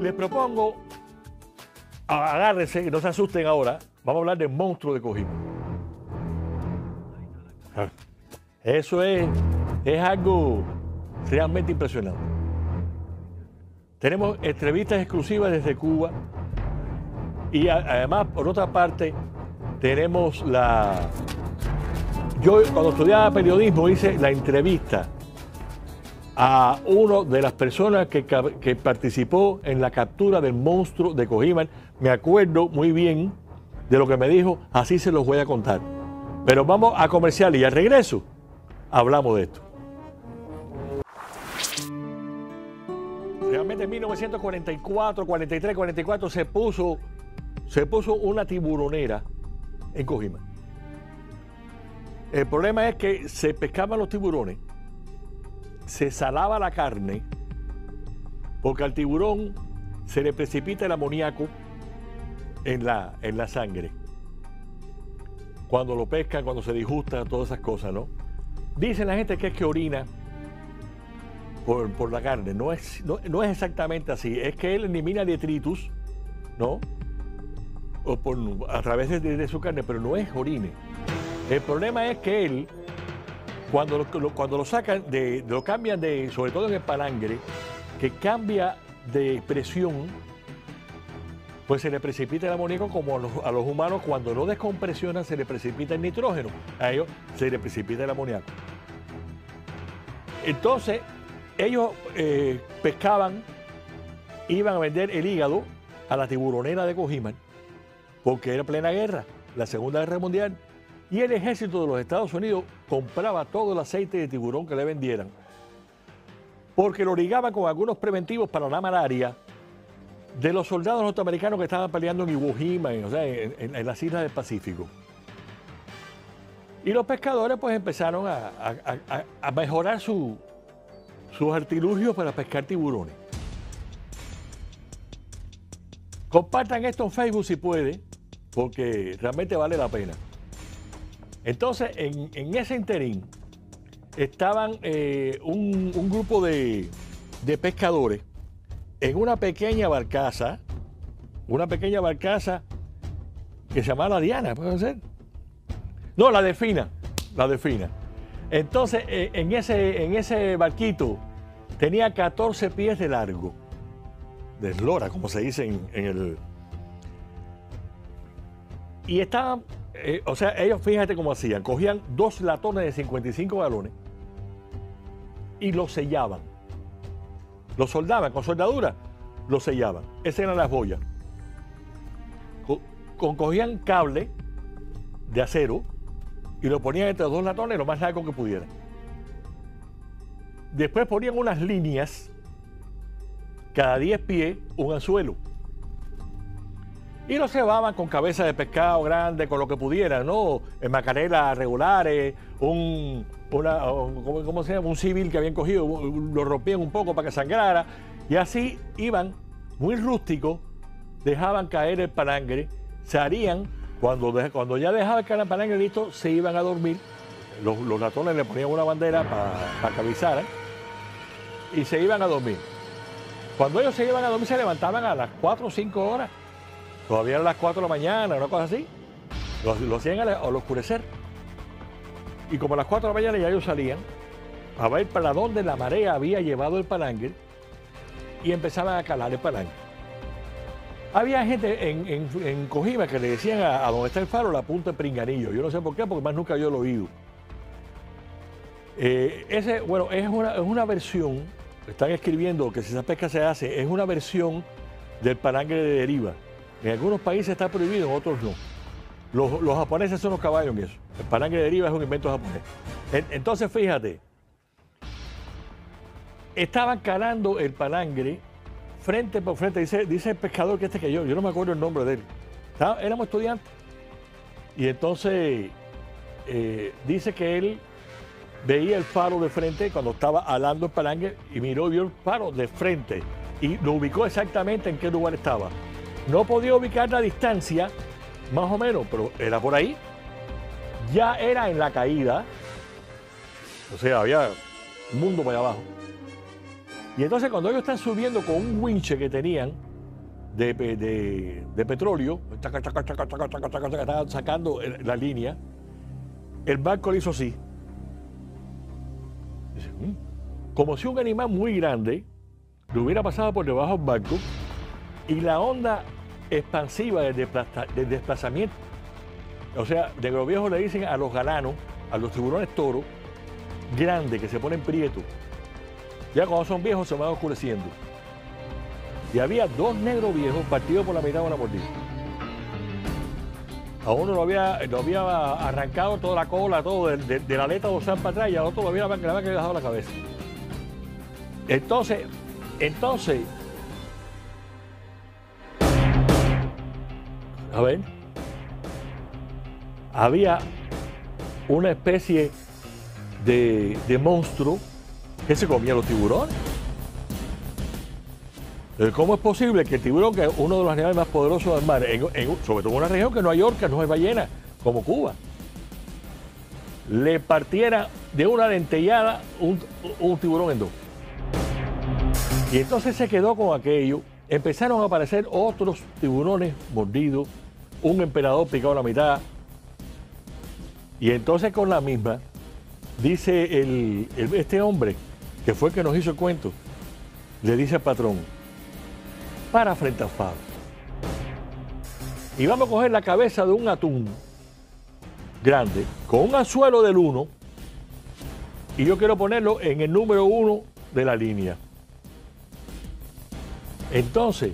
Les propongo, agárrense, que no se asusten ahora, vamos a hablar del monstruo de Cojima. Eso es algo realmente impresionante. Tenemos entrevistas exclusivas desde Cuba y además, por otra parte, tenemos Yo cuando estudiaba periodismo hice la entrevista a una de las personas que participó en la captura del monstruo de Cojima. Me acuerdo muy bien de lo que me dijo, así se los voy a contar. Pero vamos a comercial y al regreso hablamos de esto. Realmente en 1944, 43, 44 se puso una tiburonera en Cojima. El problema es que se pescaban los tiburones, se salaba la carne, porque al tiburón se le precipita el amoníaco en la sangre. Cuando lo pescan, cuando se disgusta, todas esas cosas, ¿no? Dice la gente que es que orina por la carne. No es exactamente así. Es que él elimina detritus, ¿no? A través de su carne, pero no es orine. El problema es que él, cuando lo sacan, lo cambian sobre todo en el palangre, que cambia de presión, pues se le precipita el amoníaco como a los humanos cuando no descompresionan se le precipita el nitrógeno. A ellos se le precipita el amoníaco. Entonces, ellos pescaban, iban a vender el hígado a la tiburonera de Cojima, porque era plena guerra, la Segunda Guerra Mundial, y el ejército de los Estados Unidos compraba todo el aceite de tiburón que le vendieran, porque lo ligaban con algunos preventivos para la malaria de los soldados norteamericanos que estaban peleando en Iwo Jima, en las islas del Pacífico. Y los pescadores pues empezaron a mejorar sus artilugios para pescar tiburones. Compartan esto en Facebook si pueden, porque realmente vale la pena. Entonces, en ese interín estaban un grupo de pescadores en una pequeña barcaza que se llamaba la Diana, ¿puede ser? No, la Delfina. Entonces, en ese barquito tenía 14 pies de largo, de eslora, como se dice en el... Y estaban, ellos fíjate cómo hacían, cogían 2 latones de 55 galones y los sellaban. Los soldaban con soldadura, los sellaban. Esas eran las boyas. Cogían cable de acero y lo ponían entre los 2 latones lo más largo que pudieran. Después ponían unas líneas, cada 10 pies, un anzuelo. Y los llevaban con cabeza de pescado grande, con lo que pudieran, ¿no? En macarelas regulares, ¿cómo se llama? Un civil que habían cogido, lo rompían un poco para que sangrara. Y así iban, muy rústicos, dejaban caer el palangre, se harían, cuando ya dejaban caer el palangre listo, se iban a dormir. Los ratones le ponían una bandera para que avisaran y se iban a dormir. Cuando ellos se iban a dormir, se levantaban a las 4 o 5 horas. Todavía eran las 4 de la mañana, una cosa así. Lo hacían al oscurecer. Y como a las 4 de la mañana ya ellos salían a ver para dónde la marea había llevado el palangre y empezaban a calar el palangre. Había gente en Cojima que le decían a donde está el faro la punta de Pringanillo. Yo no sé por qué, porque más nunca yo lo he oído. Es una versión, están escribiendo que si esa pesca se hace, es una versión del palangre de deriva. En algunos países está prohibido, en otros no. Los japoneses son los caballos en eso. El palangre de deriva es un invento japonés. Entonces, fíjate, estaban calando el palangre frente por frente. Dice el pescador que yo no me acuerdo el nombre de él. Éramos estudiantes. Y entonces dice que él veía el faro de frente cuando estaba alando el palangre y miró y vio el faro de frente y lo ubicó exactamente en qué lugar estaba. No podía ubicar la distancia, más o menos, pero era por ahí. Ya era en la caída, o sea, había un mundo para allá abajo. Y entonces cuando ellos están subiendo con un winche que tenían de petróleo, estaban sacando la línea, el barco le hizo así. Dice, como si un animal muy grande le hubiera pasado por debajo del barco y la onda expansiva del desplazamiento, o sea, de los viejos le dicen a los galanos, a los tiburones toros, grandes que se ponen prietos, ya cuando son viejos se van oscureciendo. Y había dos negros viejos partidos por la mitad de una mordida. A uno lo había arrancado toda la cola, todo de la aleta dorsal para atrás, y al otro lo había dejado la cabeza. Entonces, a ver, había una especie de monstruo que se comía los tiburones. ¿Cómo es posible que el tiburón, que es uno de los animales más poderosos del mar, sobre todo en una región que no hay orcas, no hay ballenas, como Cuba, le partiera de una dentellada un tiburón en dos? Y entonces se quedó con aquello. Empezaron a aparecer otros tiburones mordidos, un emperador picado a la mitad. Y entonces con la misma, dice este hombre, que fue el que nos hizo el cuento, le dice al patrón, para frente al faro. Y vamos a coger la cabeza de un atún grande, con un anzuelo del 1, y yo quiero ponerlo en el número 1 de la línea. Entonces,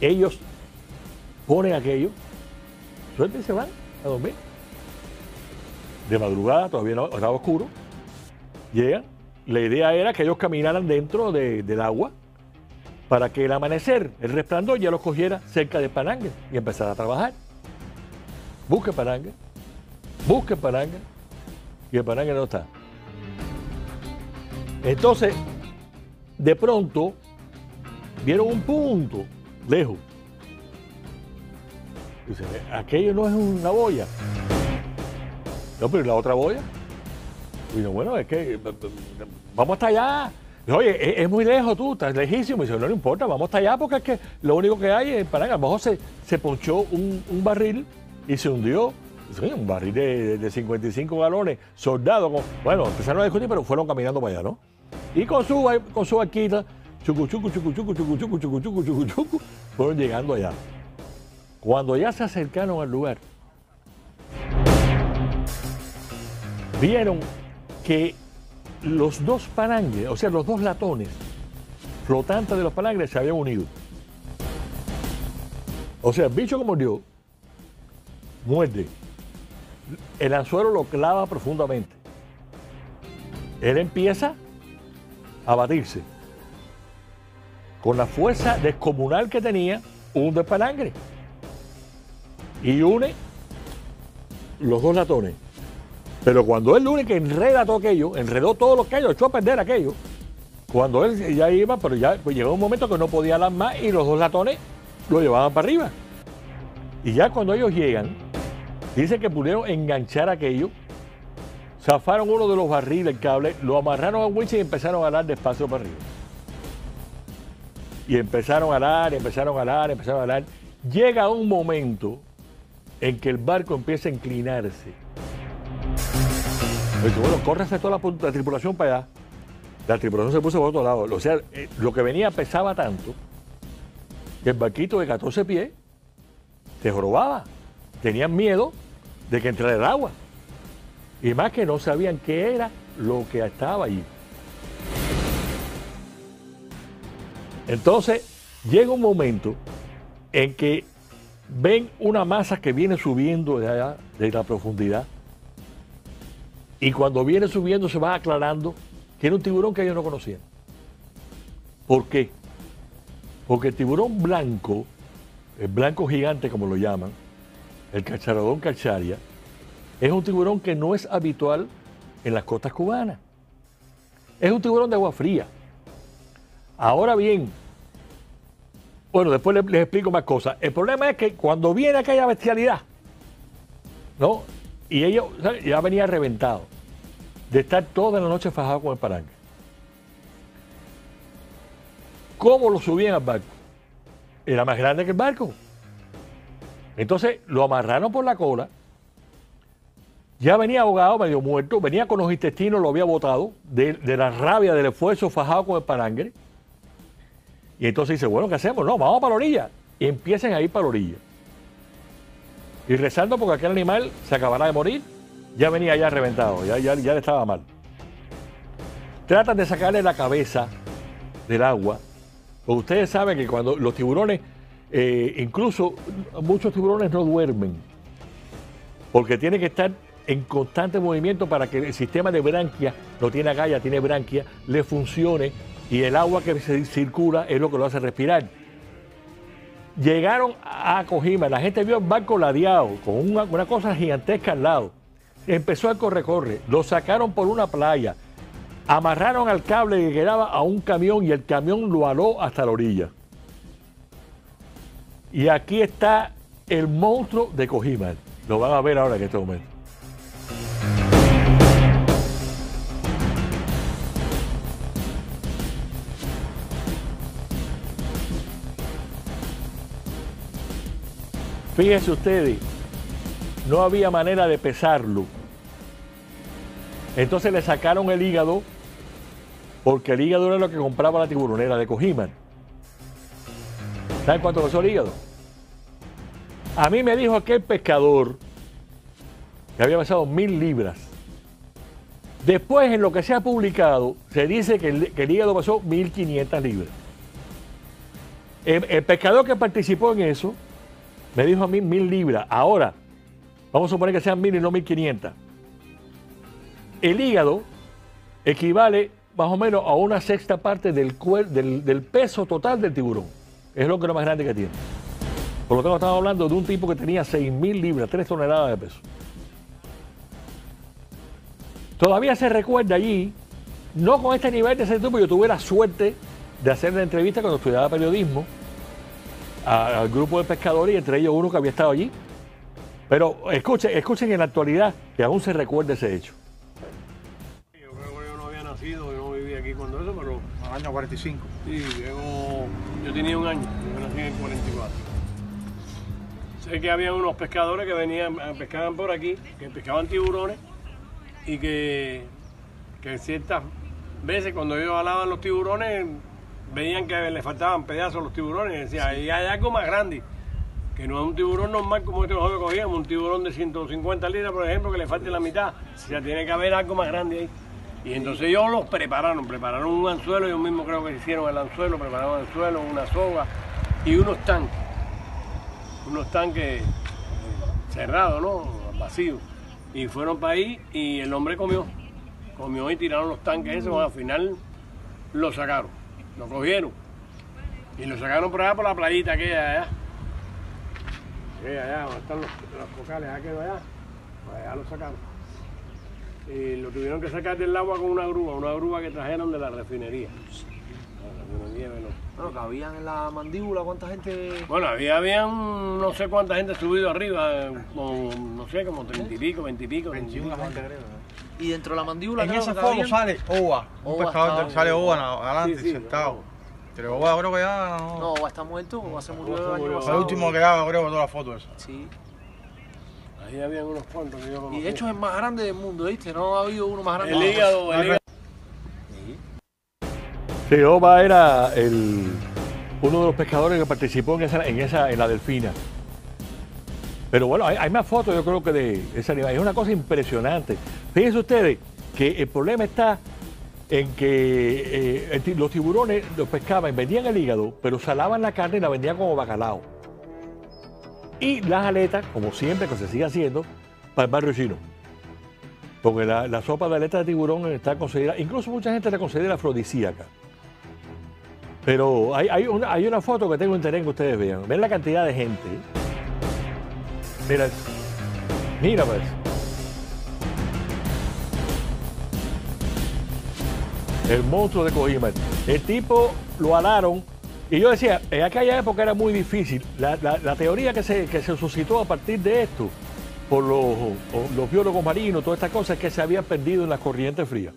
ellos ponen aquello, suelten y se van a dormir. De madrugada, todavía no estaba oscuro, llegan. La idea era que ellos caminaran dentro del agua para que el amanecer, el resplandor, ya los cogiera cerca de Panangue y empezar a trabajar. Busque Panangue, y el Panangue no está. Entonces, de pronto, vieron un punto lejos. Dice, aquello no es una boya. No, pero ¿y la otra boya? Y digo, bueno, es que vamos hasta allá. Dice, oye, es muy lejos tú, estás lejísimo. Y dice, no importa, vamos hasta allá porque es que lo único que hay es Panamá. A lo mejor se ponchó un barril y se hundió. Dice, un barril de 55 galones, soldado. Bueno, empezaron a discutir, pero fueron caminando para allá, ¿no? Y con su barquita, chucu, fueron llegando allá. Cuando ya se acercaron al lugar, vieron que los dos panangres, o sea, los dos latones flotantes de los panangres se habían unido. O sea, el bicho que mordió, muerde. El anzuelo lo clava profundamente. Él empieza a batirse. Con la fuerza descomunal que tenía, hunde el panangre. Y une los dos latones. Pero cuando él une que enreda todo aquello, enredó todo lo que ellos, echó a perder aquello. Cuando él ya iba, pero ya pues llegó un momento que no podía hablar más y los dos latones lo llevaban para arriba. Y ya cuando ellos llegan, dice que pudieron enganchar aquello, zafaron uno de los barriles, el cable, lo amarraron a un winch y empezaron a alar despacio para arriba. Y empezaron a alar. Llega un momento en que el barco empieza a inclinarse. Dice, bueno, córrese toda la tripulación para allá. La tripulación se puso por otro lado. O sea, lo que venía pesaba tanto que el barquito de 14 pies se jorobaba. Tenían miedo de que entrara el agua. Y más que no sabían qué era lo que estaba allí. Entonces, llega un momento en que ven una masa que viene subiendo de allá, de la profundidad. Y cuando viene subiendo se va aclarando que era un tiburón que ellos no conocían. ¿Por qué? Porque el tiburón blanco, el blanco gigante como lo llaman, el Carcharodon carcharia, es un tiburón que no es habitual en las costas cubanas. Es un tiburón de agua fría. Ahora bien, bueno, después les explico más cosas. El problema es que cuando viene aquella bestialidad, ¿no? Y ellos ya venía reventado de estar toda la noche fajado con el paranque. ¿Cómo lo subían al barco? Era más grande que el barco. Entonces lo amarraron por la cola. Ya venía ahogado, medio muerto, venía con los intestinos, lo había botado, de la rabia, del esfuerzo, fajado con el palangre. Y entonces dice, bueno, ¿qué hacemos? No, vamos para la orilla. Y empiezan a ir para la orilla. Y rezando porque aquel animal se acabará de morir, ya venía ya reventado, ya le estaba mal. Tratan de sacarle la cabeza del agua, porque ustedes saben que cuando los tiburones, incluso muchos tiburones no duermen, porque tienen que estar en constante movimiento para que el sistema de branquia, no tiene agallas, tiene branquia, le funcione y el agua que se circula es lo que lo hace respirar. Llegaron a Kojima, la gente vio el barco ladeado con una cosa gigantesca al lado. Empezó a corre, lo sacaron por una playa, amarraron al cable que quedaba a un camión y el camión lo aló hasta la orilla. Y aquí está el monstruo de Kojima. Lo van a ver ahora en este momento. Fíjense ustedes, no había manera de pesarlo. Entonces le sacaron el hígado, porque el hígado era lo que compraba la tiburonera de Kojima. ¿Saben cuánto costó el hígado? A mí me dijo aquel pescador que había pesado 1000 libras. Después, en lo que se ha publicado, se dice que el hígado pesó 1500 libras. El pescador que participó en eso me dijo a mí 1000 libras. Ahora, vamos a suponer que sean 1000 y no 1500. El hígado equivale más o menos a una sexta parte del peso total del tiburón. Es lo más grande que tiene. Por lo tanto, estamos hablando de un tipo que tenía 6000 libras, 3 toneladas de peso. Todavía se recuerda allí, no con este nivel de certidumbre, yo tuve la suerte de hacer la entrevista cuando estudiaba periodismo al grupo de pescadores y entre ellos uno que había estado allí. Pero escuchen en la actualidad que aún se recuerda ese hecho. Yo creo que yo no había nacido, yo no vivía aquí cuando eso, pero... Al año 45. Sí, yo tenía un año, yo nací en el 44. Sé que había unos pescadores que venían, pescaban por aquí, que pescaban tiburones y que ciertas veces cuando ellos alaban los tiburones veían que le faltaban pedazos a los tiburones y decían, ahí hay algo más grande, que no es un tiburón normal como este nosotros cogíamos, un tiburón de 150 libras, por ejemplo, que le falte la mitad, o sea, tiene que haber algo más grande ahí. Y entonces ellos los prepararon un anzuelo, ellos mismos creo que hicieron el anzuelo, prepararon el anzuelo, una soga y unos tanques cerrados, ¿no? Vacíos. Y fueron para ahí y el hombre comió y tiraron los tanques esos, al final lo sacaron, lo cogieron y lo sacaron por allá por la playita aquella allá donde están los cocales, allá, pues allá lo sacaron. Y lo tuvieron que sacar del agua con una grúa que trajeron de la refinería. Bueno, cabían en la mandíbula, ¿cuánta gente? Bueno, habían no sé cuánta gente subido arriba, no sé, como 30 y pico, 20 y pico. 21 gente creo. Y dentro de la mandíbula, En creo ese que fondo cabían... sale Owa. Un Owa pescador estaba- sale Owa adelante, Sí, sí, sentado. no. Pero Owa creo que ya no. No, Owa está muerto, Owa se murió Owa se el año murió. Fue el pasado. último que daba, creo, toda la foto esa. Sí. Ahí habían unos cuantos que yo Y conocía. de hecho es el más grande del mundo, ¿viste? No ha habido uno más grande. El hígado. Sí, Oba era uno de los pescadores que participó en la delfina. Pero bueno, hay más fotos yo creo que de ese animal. Es una cosa impresionante. Fíjense ustedes que el problema está en que los tiburones los pescaban, vendían el hígado, pero salaban la carne y la vendían como bacalao. Y las aletas, como siempre que se sigue haciendo, para el barrio chino. Porque la sopa de aleta de tiburón está considerada, incluso mucha gente la considera afrodisíaca. Pero hay una foto que tengo interés en que ustedes vean. Ven la cantidad de gente. Mira pues. El monstruo de Kojima. El tipo lo alaron. Y yo decía, en aquella época era muy difícil. La teoría que se suscitó a partir de esto, por los biólogos marinos, todas estas cosas, que se había perdido en las corrientes frías.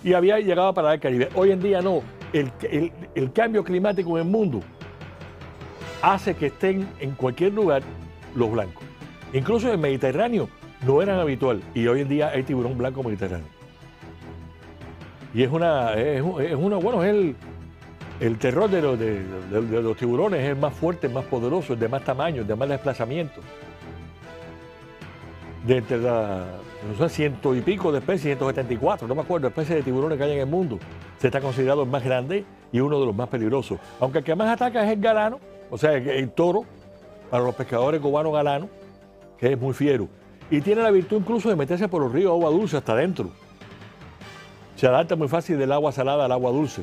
Y había llegado a parar el Caribe. Hoy en día no. el cambio climático en el mundo hace que estén en cualquier lugar los blancos. Incluso en el Mediterráneo no eran habitual y hoy en día hay tiburón blanco mediterráneo. Y es el terror de los tiburones, es el más fuerte, el más poderoso, el de más tamaño, el de más desplazamiento. De entre no sé, 100 y pico de especies, 174, no me acuerdo, especies de tiburones que hay en el mundo, se está considerado el más grande y uno de los más peligrosos. Aunque el que más ataca es el galano, o sea, el toro, para los pescadores cubanos galano, que es muy fiero. Y tiene la virtud incluso de meterse por los ríos agua dulce hasta adentro. Se adapta muy fácil del agua salada al agua dulce.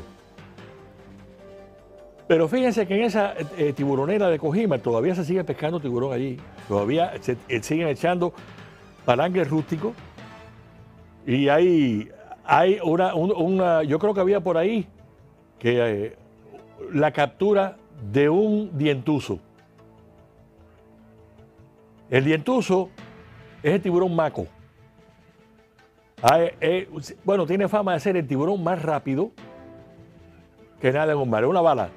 Pero fíjense que en esa tiburonera de Cojima todavía se sigue pescando tiburón allí. Todavía se siguen echando palangres rústicos. Y hay yo creo que había por ahí que la captura de un dientuzo. El dientuzo es el tiburón maco. Bueno, tiene fama de ser el tiburón más rápido que nada en un mar, es una bala.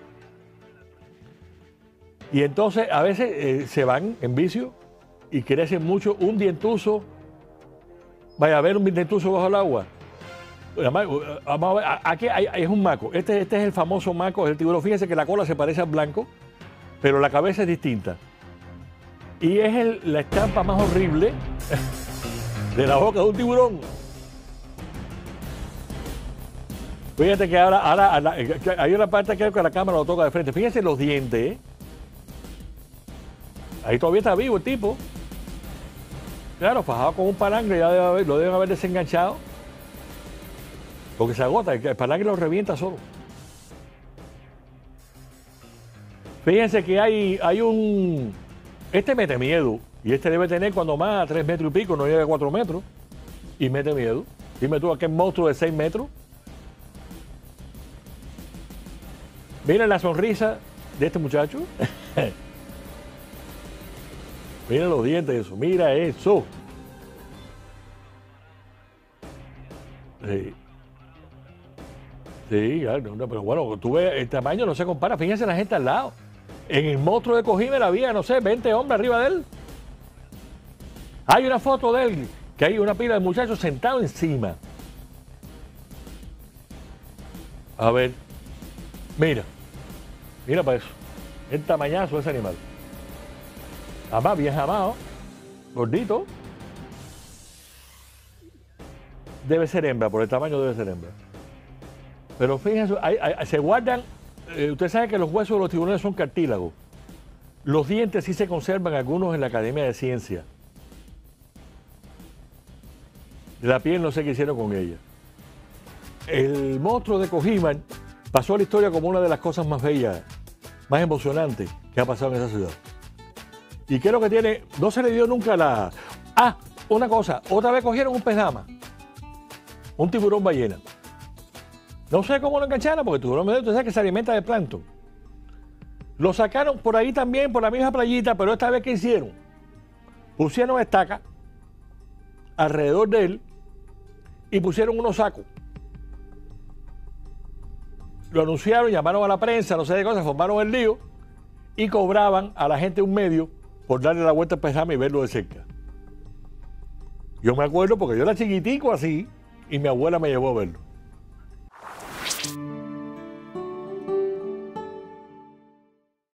Y entonces a veces se van en vicio y crecen mucho. Un dientuzo, vaya a ver un dientuzo bajo el agua. Vamos a ver, aquí es un maco. Este es el famoso maco, es el tiburón. Fíjense que la cola se parece al blanco, pero la cabeza es distinta. Y es la estampa más horrible de la boca de un tiburón. Fíjate que ahora hay una parte que la cámara lo toca de frente. Fíjense los dientes. Ahí todavía está vivo el tipo. Claro, fajado con un palangre, ya lo deben haber desenganchado. Porque se agota, el palangre lo revienta solo. Fíjense que hay un... Este mete miedo. Y este debe tener cuando más 3 metros y pico, no llega a 4 metros. Y mete miedo. Dime tú, aquel monstruo de 6 metros. Miren la sonrisa de este muchacho. Miren los dientes de eso. Mira eso. Sí. Sí, claro, no, pero bueno, tú ves, el tamaño no se compara. Fíjense la gente al lado. En el monstruo de Cojima había, no sé, 20 hombres arriba de él. Hay una foto de él, que hay una pila de muchachos sentados encima. A ver. Mira. Mira para eso. El tamañazo de ese animal. Además, bien jamado. Gordito. Debe ser hembra, por el tamaño debe ser hembra. Pero fíjense, se guardan, usted sabe que los huesos de los tiburones son cartílagos. Los dientes sí se conservan, algunos en la Academia de Ciencias. La piel no sé qué hicieron con ella. El monstruo de Cojima pasó a la historia como una de las cosas más bellas, más emocionantes que ha pasado en esa ciudad. Y creo que tiene, no se le dio nunca la... Ah, una cosa, otra vez cogieron un pez dama, un tiburón ballena. No sé cómo lo engancharon, porque el tiburón ballena, usted sabe que se alimenta de plancton. Lo sacaron por ahí también, por la misma playita, pero esta vez ¿qué hicieron? Pusieron estacas alrededor de él y pusieron unos sacos. Lo anunciaron, llamaron a la prensa, no sé de cosas, formaron el lío y cobraban a la gente un medio por darle la vuelta al pez dama y verlo de cerca. Yo me acuerdo porque yo era chiquitico así y mi abuela me llevó a verlo.